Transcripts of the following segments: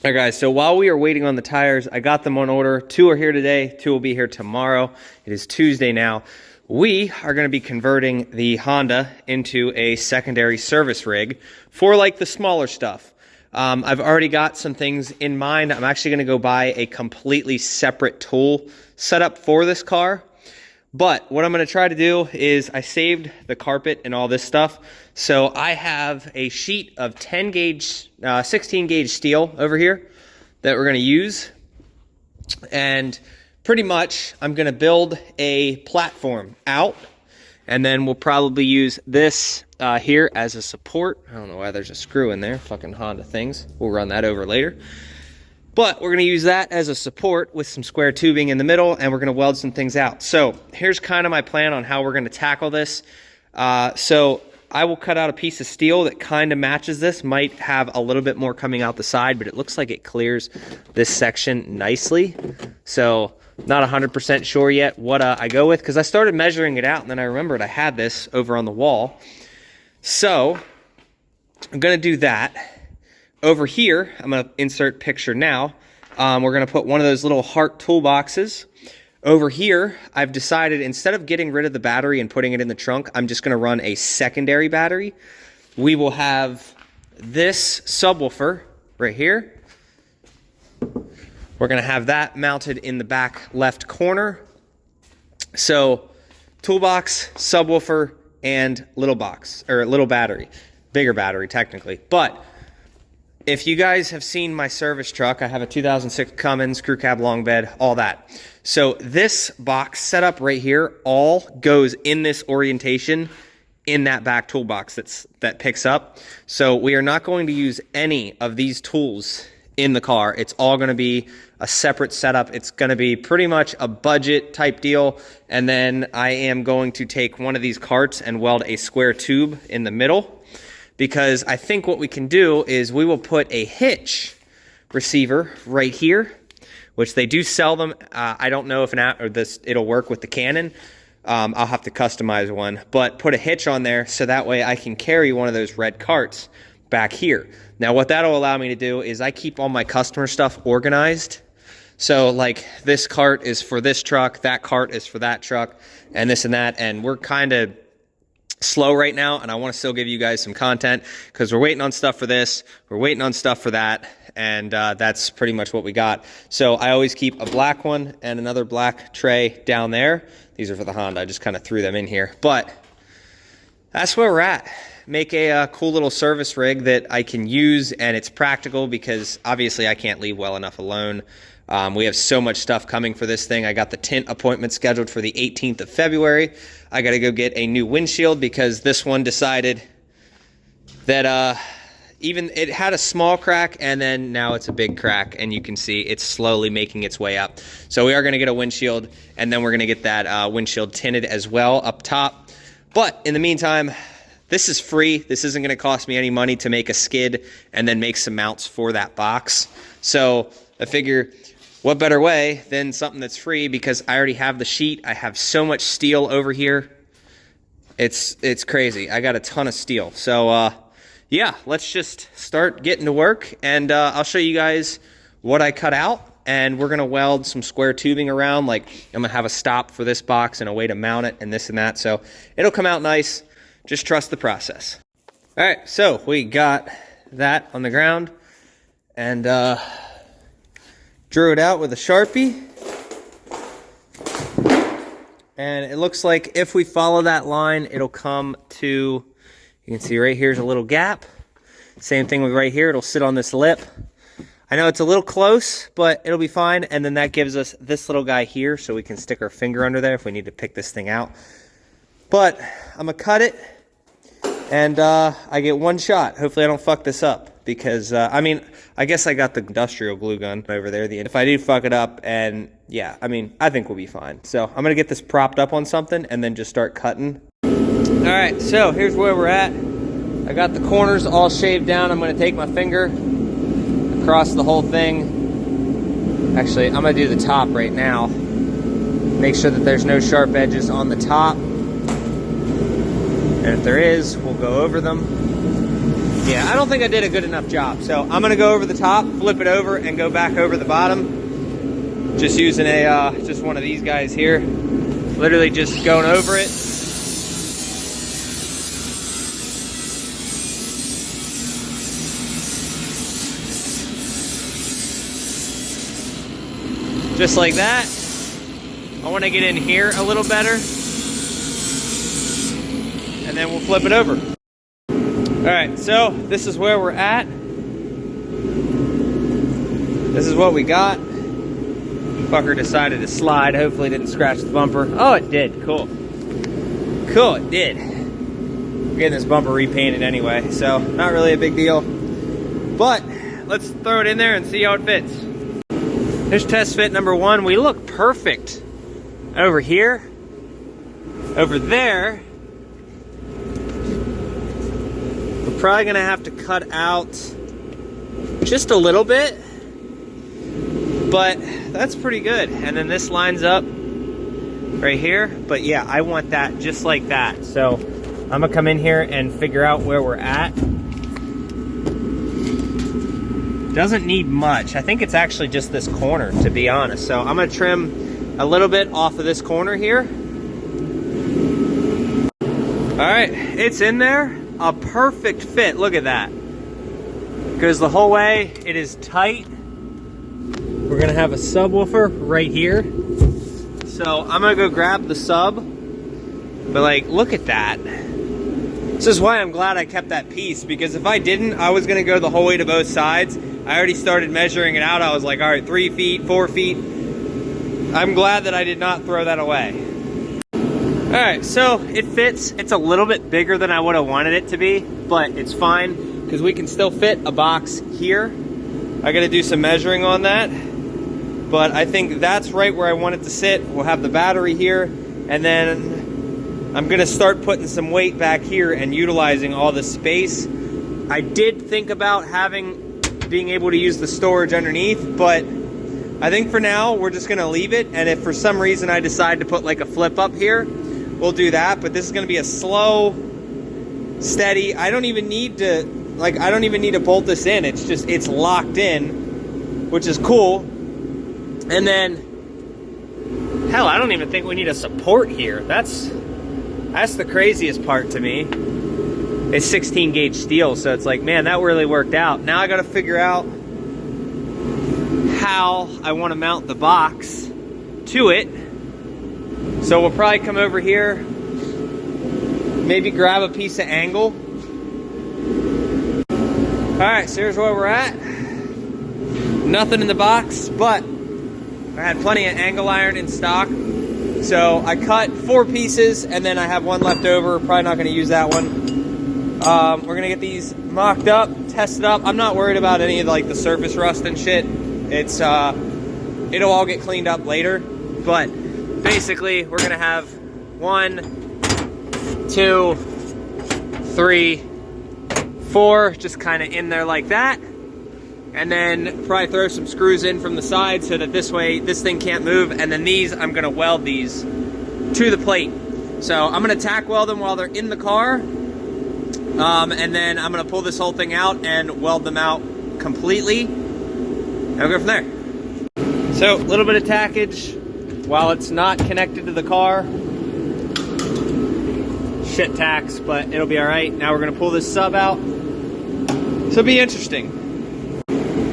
All right, guys, so while we are waiting on the tires, I got them on order. 2 are here today, 2 will be here tomorrow. It is Tuesday now. We are going to be converting the Honda into a secondary service rig for like the smaller stuff. I've already got some things in mind. I'm actually going to go buy a completely separate tool setup for this car. But what I'm going to try to do is I saved the carpet and all this stuff. So I have a sheet of 10 gauge, 16 gauge steel over here that we're going to use. And pretty much I'm going to build a platform out. And then we'll probably use this here as a support. I don't know why there's a screw in there. Fucking Honda things. We'll run that over later. But we're going to use that as a support with some square tubing in the middle, and we're going to weld some things out. So here's kind of my plan on how we're going to tackle this. So I will cut out a piece of steel that kind of matches this. Might have a little bit more coming out the side, but it looks like it clears this section nicely. So not 100% sure yet what I go with, because I started measuring it out, and then I remembered I had this over on the wall. So I'm going to do that. Over here, I'm going to insert picture now. We're going to put one of those little HART toolboxes. Over here, I've decided instead of getting rid of the battery and putting it in the trunk, I'm just going to run a secondary battery. We will have this subwoofer right here. We're going to have that mounted in the back left corner. So toolbox, subwoofer, and little box, or little battery. Bigger battery, technically. But if you guys have seen my service truck, I have a 2006 Cummins, crew cab, long bed, all that. So this box setup right here all goes in this orientation in that back toolbox that picks up. So we are not going to use any of these tools in the car. It's all going to be a separate setup. It's going to be pretty much a budget type deal. And then I am going to take one of these carts and weld a square tube in the middle. Because I think what we can do is we will put a hitch receiver right here, which they do sell them. I don't know if it'll work with the Canon. I'll have to customize one, but put a hitch on there so that way I can carry one of those red carts back here. Now what that'll allow me to do is I keep all my customer stuff organized. So like this cart is for this truck, that cart is for that truck, and this and that, and we're kind of slow right now, and I want to still give you guys some content because we're waiting on stuff for this, we're waiting on stuff for that, and that's pretty much what we got. So I always keep a black one and another black tray down there. These are for the Honda. I just kind of threw them in here, but that's where we're at. Make a cool little service rig that I can use, and it's practical because obviously I can't leave well enough alone. We have so much stuff coming for this thing. I got the tint appointment scheduled for the 18th of February. I got to go get a new windshield because this one decided that even it had a small crack, and then now it's a big crack, and you can see it's slowly making its way up. So we are going to get a windshield, and then we're going to get that windshield tinted as well up top. But in the meantime, this is free. This isn't going to cost me any money to make a skid and then make some mounts for that box. So I figure, what better way than something that's free, because I already have the sheet. I have so much steel over here. It's crazy. I got a ton of steel. So yeah, let's just start getting to work, and I'll show you guys what I cut out, and we're gonna weld some square tubing around. Like I'm gonna have a stop for this box and a way to mount it and this and that. So it'll come out nice. Just trust the process. All right, so we got that on the ground, and drew it out with a Sharpie, and it looks like if we follow that line, it'll come to, you can see right here's a little gap. Same thing with right here, it'll sit on this lip. I know it's a little close, but it'll be fine. And then that gives us this little guy here, so we can stick our finger under there if we need to pick this thing out. But I'm gonna cut it, and I get one shot. Hopefully I don't fuck this up. Because, I mean, I guess I got the industrial glue gun over there. If I do fuck it up, and yeah, I mean, I think we'll be fine. So I'm going to get this propped up on something and then just start cutting. All right, so here's where we're at. I got the corners all shaved down. I'm going to take my finger across the whole thing. Actually, I'm going to do the top right now. Make sure that there's no sharp edges on the top. And if there is, we'll go over them. Yeah, I don't think I did a good enough job. So I'm gonna go over the top, flip it over, and go back over the bottom. Just using just one of these guys here. Literally just going over it. Just like that. I want to get in here a little better. And then we'll flip it over. All right, so this is where we're at. This is what we got. Fucker decided to slide. Hopefully it didn't scratch the bumper. Oh, it did. Cool. Cool, it did. We're getting this bumper repainted anyway, so not really a big deal. But let's throw it in there and see how it fits. Here's test fit number 1. We look perfect over here. Over there, we're probably gonna have to cut out just a little bit, but that's pretty good. And then this lines up right here. But yeah, I want that just like that. So I'm gonna come in here and figure out where we're at. Doesn't need much. I think it's actually just this corner, to be honest. So I'm gonna trim a little bit off of this corner here. All right, it's in there. A perfect fit, look at that. Goes the whole way, it is tight. We're gonna have a subwoofer right here. So I'm gonna go grab the sub, but like, look at that. This is why I'm glad I kept that piece, because if I didn't, I was gonna go the whole way to both sides. I already started measuring it out. I was like, all right, 3 feet, 4 feet. I'm glad that I did not throw that away. All right, so it fits. It's a little bit bigger than I would have wanted it to be, but it's fine because we can still fit a box here. I gotta do some measuring on that, but I think that's right where I want it to sit. We'll have the battery here, and then I'm gonna start putting some weight back here and utilizing all the space. I did think about being able to use the storage underneath, but I think for now we're just gonna leave it, and if for some reason I decide to put like a flip up here, we'll do that. But this is gonna be a slow, steady. I don't even need to bolt this in. It's locked in, which is cool. And then, hell, I don't even think we need a support here. That's the craziest part to me. It's 16 gauge steel, so it's like, man, that really worked out. Now I gotta figure out how I wanna mount the box to it. So we'll probably come over here, maybe grab a piece of angle. All right, so here's where we're at. Nothing in the box, but I had plenty of angle iron in stock. So I cut 4 pieces, and then I have 1 left over. Probably not gonna use that one. We're gonna get these mocked up, tested up. I'm not worried about any of like the surface rust and shit. It's it'll all get cleaned up later. But basically, we're gonna have 1, 2, 3, 4, just kind of in there like that. And then probably throw some screws in from the side so that this way this thing can't move. And then these, I'm gonna weld these to the plate. So I'm gonna tack weld them while they're in the car. And then I'm gonna pull this whole thing out and weld them out completely. And we'll go from there. So a little bit of tackage while it's not connected to the car. Shit tacks, but it'll be all right. Now we're gonna pull this sub out. So it'll be interesting.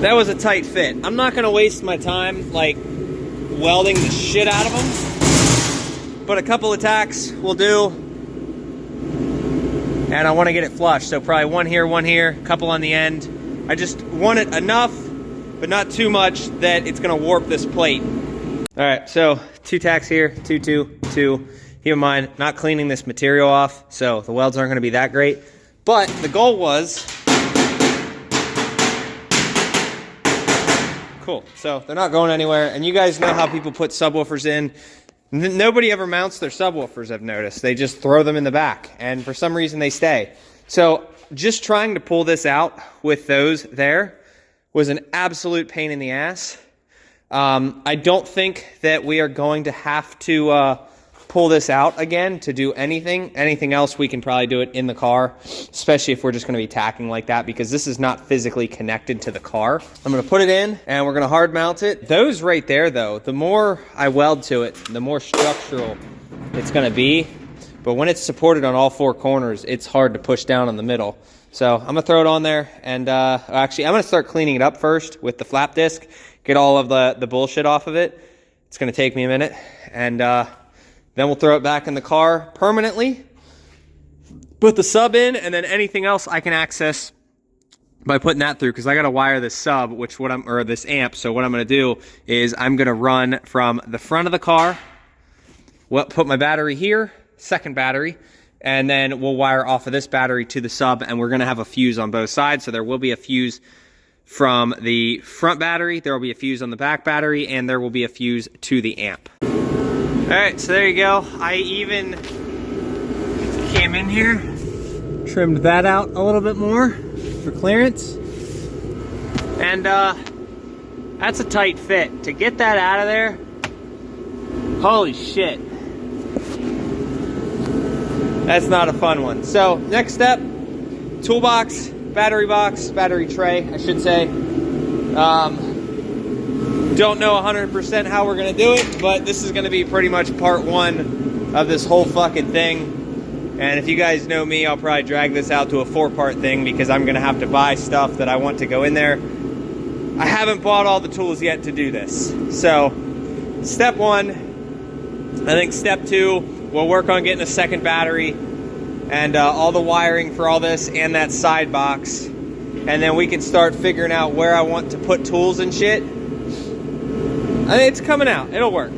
That was a tight fit. I'm not gonna waste my time like welding the shit out of them, but a couple of tacks will do. And I want to get it flush, so probably 1 here, 1 here, a couple on the end. I just want it enough, but not too much that it's gonna warp this plate. All right, so 2 tacks here, 2, 2, 2. Keep in mind, not cleaning this material off, so the welds aren't gonna be that great. But the goal was, cool, so they're not going anywhere. And you guys know how people put subwoofers in. Nobody ever mounts their subwoofers, I've noticed. They just throw them in the back, and for some reason they stay. So just trying to pull this out with those there was an absolute pain in the ass. I don't think that we are going to have to pull this out again to do anything. Anything else, we can probably do it in the car, especially if we're just gonna be tacking like that, because this is not physically connected to the car. I'm gonna put it in and we're gonna hard mount it. Those right there though, the more I weld to it, the more structural it's gonna be. But when it's supported on all four corners, it's hard to push down in the middle. So I'm gonna throw it on there, and actually I'm gonna start cleaning it up first with the flap disc, get all of the bullshit off of it. It's gonna take me a minute, and then we'll throw it back in the car permanently, put the sub in, and then anything else I can access by putting that through, because I gotta wire this sub, or this amp. So what I'm gonna do is I'm gonna run from the front of the car, put my battery here, second battery, and then we'll wire off of this battery to the sub, and we're gonna have a fuse on both sides. So there will be a fuse from the front battery, there will be a fuse on the back battery, and there will be a fuse to the amp. All right, so there you go. I even came in here, trimmed that out a little bit more for clearance. And that's a tight fit. To get that out of there, holy shit. That's not a fun one. So next step, toolbox, battery tray, I should say. Don't know 100% how we're gonna do it, but this is gonna be pretty much part one of this whole fucking thing. And if you guys know me, I'll probably drag this out to a 4-part thing, because I'm gonna have to buy stuff that I want to go in there. I haven't bought all the tools yet to do this. So step one, I think step two, we'll work on getting a second battery and all the wiring for all this and that side box. And then we can start figuring out where I want to put tools and shit. I think it's coming out. It'll work.